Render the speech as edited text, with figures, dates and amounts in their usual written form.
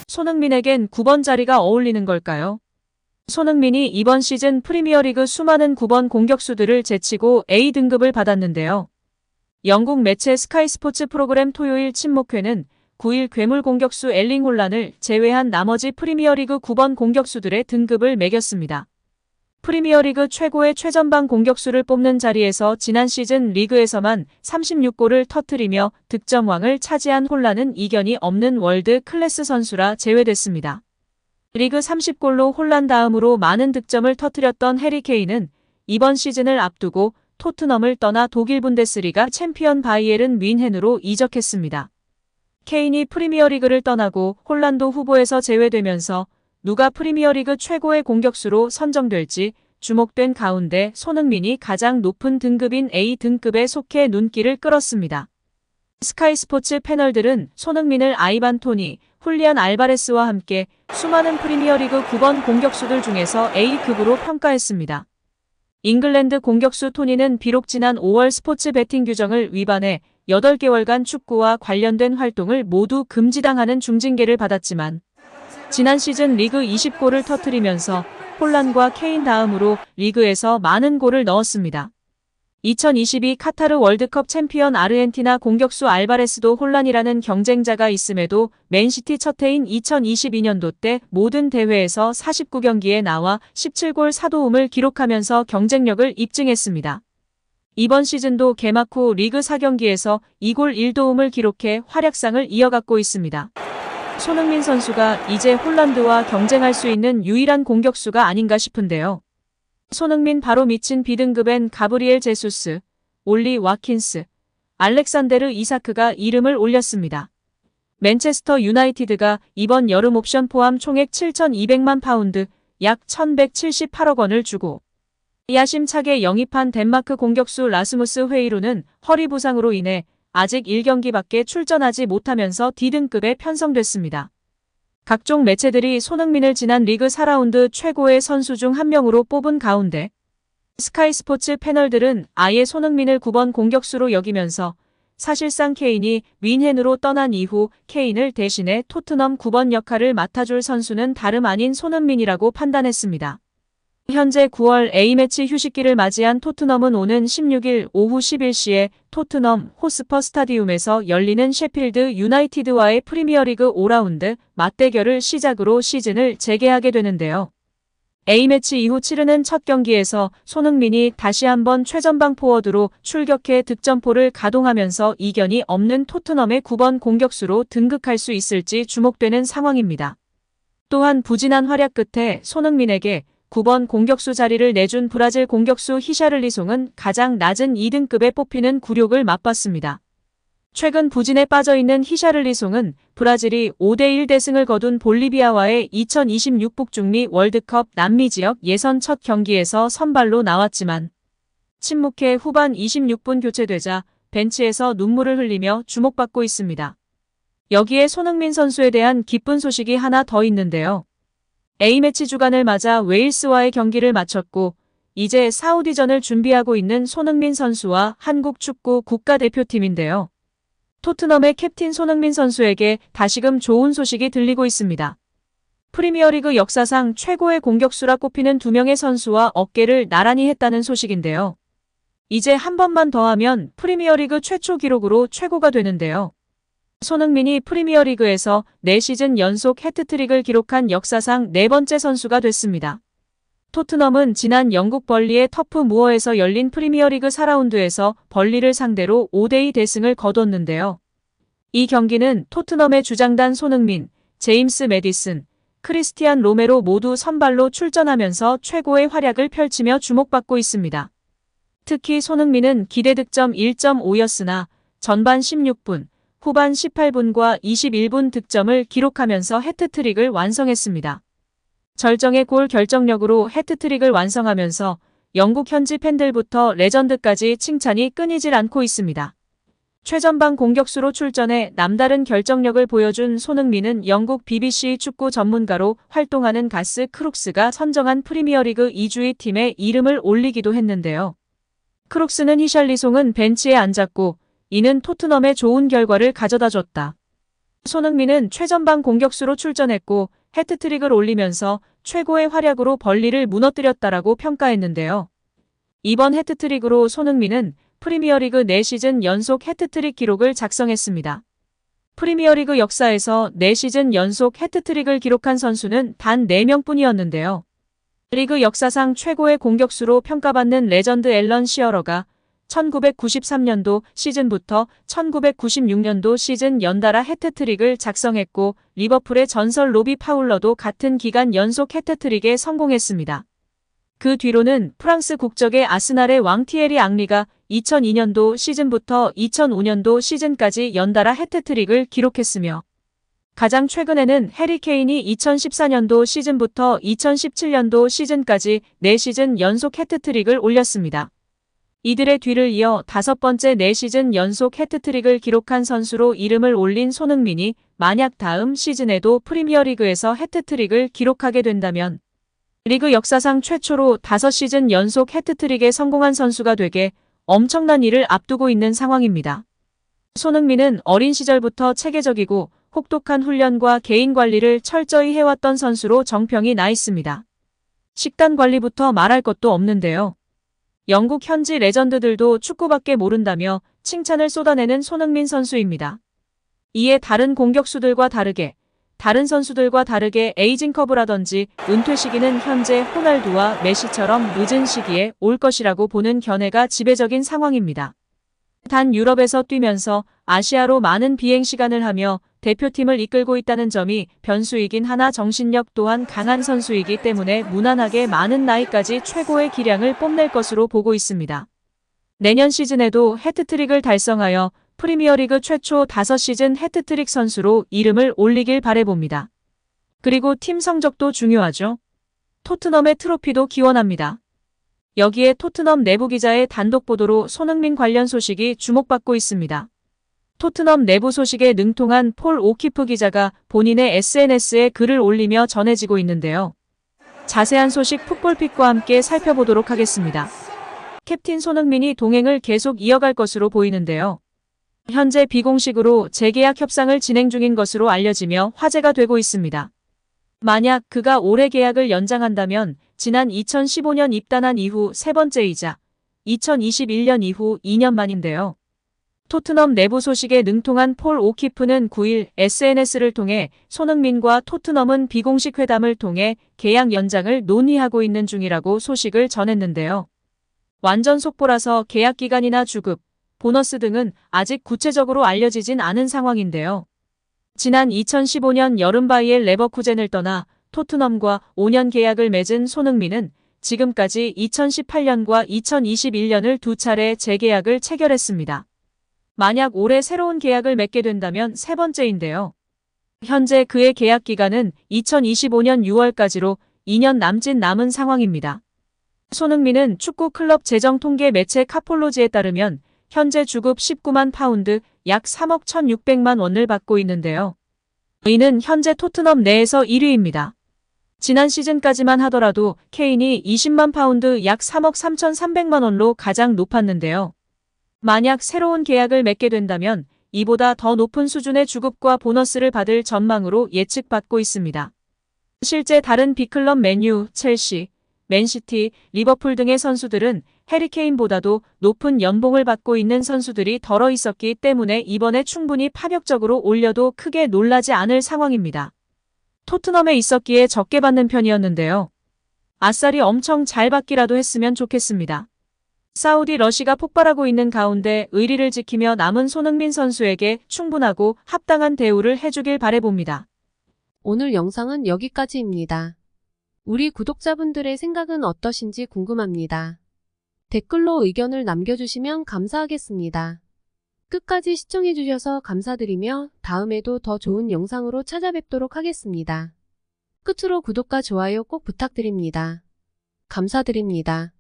손흥민에겐 9번 자리가 어울리는 걸까요? 손흥민이 이번 시즌 프리미어리그 수많은 9번 공격수들을 제치고 A등급을 받았는데요. 영국 매체 스카이 스포츠 프로그램 토요일 침묵회는 9일 괴물 공격수 엘링 홀란을 제외한 나머지 프리미어리그 9번 공격수들의 등급을 매겼습니다. 프리미어리그 최고의 최전방 공격수를 뽑는 자리에서 지난 시즌 리그에서만 36골을 터뜨리며 득점왕을 차지한 홀란은 이견이 없는 월드 클래스 선수라 제외됐습니다. 리그 30골로 홀란 다음으로 많은 득점을 터뜨렸던 해리 케인은 이번 시즌을 앞두고 토트넘을 떠나 독일 분데스리가 챔피언 바이에른 뮌헨으로 이적했습니다. 케인이 프리미어리그를 떠나고 홀란도 후보에서 제외되면서 누가 프리미어리그 최고의 공격수로 선정될지 주목된 가운데 손흥민이 가장 높은 등급인 A등급에 속해 눈길을 끌었습니다. 스카이 스포츠 패널들은 손흥민을 아이반 토니, 훌리안 알바레스와 함께 수많은 프리미어리그 9번 공격수들 중에서 A급으로 평가했습니다. 잉글랜드 공격수 토니는 비록 지난 5월 스포츠 베팅 규정을 위반해 8개월간 축구와 관련된 활동을 모두 금지당하는 중징계를 받았지만 지난 시즌 리그 20골을 터뜨리면서 홀란과 케인 다음으로 리그에서 많은 골을 넣었습니다. 2022 카타르 월드컵 챔피언 아르헨티나 공격수 알바레스도 홀란이라는 경쟁자가 있음에도 맨시티 첫 해인 2022년도 때 모든 대회에서 49경기에 나와 17골 4도움을 기록하면서 경쟁력을 입증했습니다. 이번 시즌도 개막 후 리그 4경기에서 2골 1도움을 기록해 활약상을 이어갔고 있습니다. 손흥민 선수가 이제 홀란드와 경쟁할 수 있는 유일한 공격수가 아닌가 싶은데요. 손흥민 바로 미친 B등급엔 가브리엘 제수스, 올리 와킨스, 알렉산데르 이사크가 이름을 올렸습니다. 맨체스터 유나이티드가 이번 여름 옵션 포함 총액 7,200만 파운드, 약 1,178억 원을 주고 야심차게 영입한 덴마크 공격수 라스무스 회이루는 허리 부상으로 인해 아직 1경기밖에 출전하지 못하면서 D등급에 편성됐습니다. 각종 매체들이 손흥민을 지난 리그 4라운드 최고의 선수 중 한 명으로 뽑은 가운데 스카이 스포츠 패널들은 아예 손흥민을 9번 공격수로 여기면서 사실상 케인이 뮌헨으로 떠난 이후 케인을 대신해 토트넘 9번 역할을 맡아줄 선수는 다름 아닌 손흥민이라고 판단했습니다. 현재 9월 A매치 휴식기를 맞이한 토트넘은 오는 16일 오후 11시에 토트넘 호스퍼 스타디움에서 열리는 셰필드 유나이티드와의 프리미어리그 5라운드 맞대결을 시작으로 시즌을 재개하게 되는데요. A매치 이후 치르는 첫 경기에서 손흥민이 다시 한번 최전방 포워드로 출격해 득점포를 가동하면서 이견이 없는 토트넘의 9번 공격수로 등극할 수 있을지 주목되는 상황입니다. 또한 부진한 활약 끝에 손흥민에게 9번 공격수 자리를 내준 브라질 공격수 히샤를리송은 가장 낮은 2등급에 뽑히는 굴욕을 맛봤습니다. 최근 부진에 빠져있는 히샤를리송은 브라질이 5대1 대승을 거둔 볼리비아와의 2026 북중미 월드컵 남미 지역 예선 첫 경기에서 선발로 나왔지만 침묵해 후반 26분 교체되자 벤치에서 눈물을 흘리며 주목받고 있습니다. 여기에 손흥민 선수에 대한 기쁜 소식이 하나 더 있는데요. A매치 주간을 맞아 웨일스와의 경기를 마쳤고 이제 사우디전을 준비하고 있는 손흥민 선수와 한국 축구 국가대표팀인데요. 토트넘의 캡틴 손흥민 선수에게 다시금 좋은 소식이 들리고 있습니다. 프리미어리그 역사상 최고의 공격수라 꼽히는 2명의 선수와 어깨를 나란히 했다는 소식인데요. 이제 한 번만 더 하면 프리미어리그 최초 기록으로 최고가 되는데요. 손흥민이 프리미어리그에서 4시즌 연속 해트트릭을 기록한 역사상 4번째 선수가 됐습니다. 토트넘은 지난 영국 벌리의 터프 무어에서 열린 프리미어리그 4라운드에서 벌리를 상대로 5대2 대승을 거뒀는데요. 이 경기는 토트넘의 주장단 손흥민, 제임스 매디슨, 크리스티안 로메로 모두 선발로 출전하면서 최고의 활약을 펼치며 주목받고 있습니다. 특히 손흥민은 기대 득점 1.5였으나 전반 16분, 후반 18분과 21분 득점을 기록하면서 해트트릭을 완성했습니다. 절정의 골 결정력으로 해트트릭을 완성하면서 영국 현지 팬들부터 레전드까지 칭찬이 끊이질 않고 있습니다. 최전방 공격수로 출전해 남다른 결정력을 보여준 손흥민은 영국 BBC 축구 전문가로 활동하는 가스 크룩스가 선정한 프리미어리그 2주의 팀에 이름을 올리기도 했는데요. 크룩스는 히샬리송은 벤치에 앉았고 이는 토트넘에 좋은 결과를 가져다 줬다. 손흥민은 최전방 공격수로 출전했고 해트트릭을 올리면서 최고의 활약으로 벌리를 무너뜨렸다라고 평가했는데요. 이번 해트트릭으로 손흥민은 프리미어리그 4시즌 연속 해트트릭 기록을 작성했습니다. 프리미어리그 역사에서 4시즌 연속 해트트릭을 기록한 선수는 단 4명뿐이었는데요. 리그 역사상 최고의 공격수로 평가받는 레전드 앨런 시어러가 1993년도 시즌부터 1996년도 시즌 연달아 해트트릭을 작성했고 리버풀의 전설 로비 파울러도 같은 기간 연속 해트트릭에 성공했습니다. 그 뒤로는 프랑스 국적의 아스날의 왕 티에리 앙리가 2002년도 시즌부터 2005년도 시즌까지 연달아 해트트릭을 기록했으며 가장 최근에는 해리 케인이 2014년도 시즌부터 2017년도 시즌까지 4시즌 연속 해트트릭을 올렸습니다. 이들의 뒤를 이어 5번째 4시즌 연속 해트트릭을 기록한 선수로 이름을 올린 손흥민이 만약 다음 시즌에도 프리미어리그에서 해트트릭을 기록하게 된다면 리그 역사상 최초로 5시즌 연속 해트트릭에 성공한 선수가 되게 엄청난 일을 앞두고 있는 상황입니다. 손흥민은 어린 시절부터 체계적이고 혹독한 훈련과 개인 관리를 철저히 해왔던 선수로 정평이 나 있습니다. 식단 관리부터 말할 것도 없는데요. 영국 현지 레전드들도 축구밖에 모른다며 칭찬을 쏟아내는 손흥민 선수입니다. 이에 다른 선수들과 다르게 에이징 커브라든지 은퇴 시기는 현재 호날두와 메시처럼 늦은 시기에 올 것이라고 보는 견해가 지배적인 상황입니다. 단 유럽에서 뛰면서 아시아로 많은 비행 시간을 하며 대표팀을 이끌고 있다는 점이 변수이긴 하나 정신력 또한 강한 선수이기 때문에 무난하게 많은 나이까지 최고의 기량을 뽐낼 것으로 보고 있습니다. 내년 시즌에도 해트트릭을 달성하여 프리미어리그 최초 5시즌 해트트릭 선수로 이름을 올리길 바라봅니다. 그리고 팀 성적도 중요하죠. 토트넘의 트로피도 기원합니다. 여기에 토트넘 내부 기자의 단독 보도로 손흥민 관련 소식이 주목받고 있습니다. 토트넘 내부 소식에 능통한 폴 오키프 기자가 본인의 SNS에 글을 올리며 전해지고 있는데요. 자세한 소식 풋볼픽과 함께 살펴보도록 하겠습니다. 캡틴 손흥민이 동행을 계속 이어갈 것으로 보이는데요. 현재 비공식으로 재계약 협상을 진행 중인 것으로 알려지며 화제가 되고 있습니다. 만약 그가 올해 계약을 연장한다면 지난 2015년 입단한 이후 세 번째이자 2021년 이후 2년 만인데요. 토트넘 내부 소식에 능통한 폴 오키프는 9일 SNS를 통해 손흥민과 토트넘은 비공식 회담을 통해 계약 연장을 논의하고 있는 중이라고 소식을 전했는데요. 완전 속보라서 계약 기간이나 주급, 보너스 등은 아직 구체적으로 알려지진 않은 상황인데요. 지난 2015년 여름 바이엘 레버쿠젠을 떠나 토트넘과 5년 계약을 맺은 손흥민은 지금까지 2018년과 2021년을 두 차례 재계약을 체결했습니다. 만약 올해 새로운 계약을 맺게 된다면 세 번째인데요. 현재 그의 계약 기간은 2025년 6월까지로 2년 남은 상황입니다. 손흥민은 축구 클럽 재정 통계 매체 카폴로지에 따르면 현재 주급 19만 파운드 약 3억 1,600만 원을 받고 있는데요. 이는 현재 토트넘 내에서 1위입니다. 지난 시즌까지만 하더라도 케인이 20만 파운드 약 3억 3,300만 원로 가장 높았는데요. 만약 새로운 계약을 맺게 된다면 이보다 더 높은 수준의 주급과 보너스를 받을 전망으로 예측받고 있습니다. 실제 다른 빅클럽 맨유, 첼시, 맨시티, 리버풀 등의 선수들은 해리 케인보다도 높은 연봉을 받고 있는 선수들이 덜어 있었기 때문에 이번에 충분히 파격적으로 올려도 크게 놀라지 않을 상황입니다. 토트넘에 있었기에 적게 받는 편이었는데요. 아싸리 엄청 잘 받기라도 했으면 좋겠습니다. 사우디 러시가 폭발하고 있는 가운데 의리를 지키며 남은 손흥민 선수에게 충분하고 합당한 대우를 해주길 바라봅니다. 오늘 영상은 여기까지입니다. 우리 구독자분들의 생각은 어떠신지 궁금합니다. 댓글로 의견을 남겨주시면 감사하겠습니다. 끝까지 시청해주셔서 감사드리며 다음에도 더 좋은 영상으로 찾아뵙도록 하겠습니다. 끝으로 구독과 좋아요 꼭 부탁드립니다. 감사드립니다.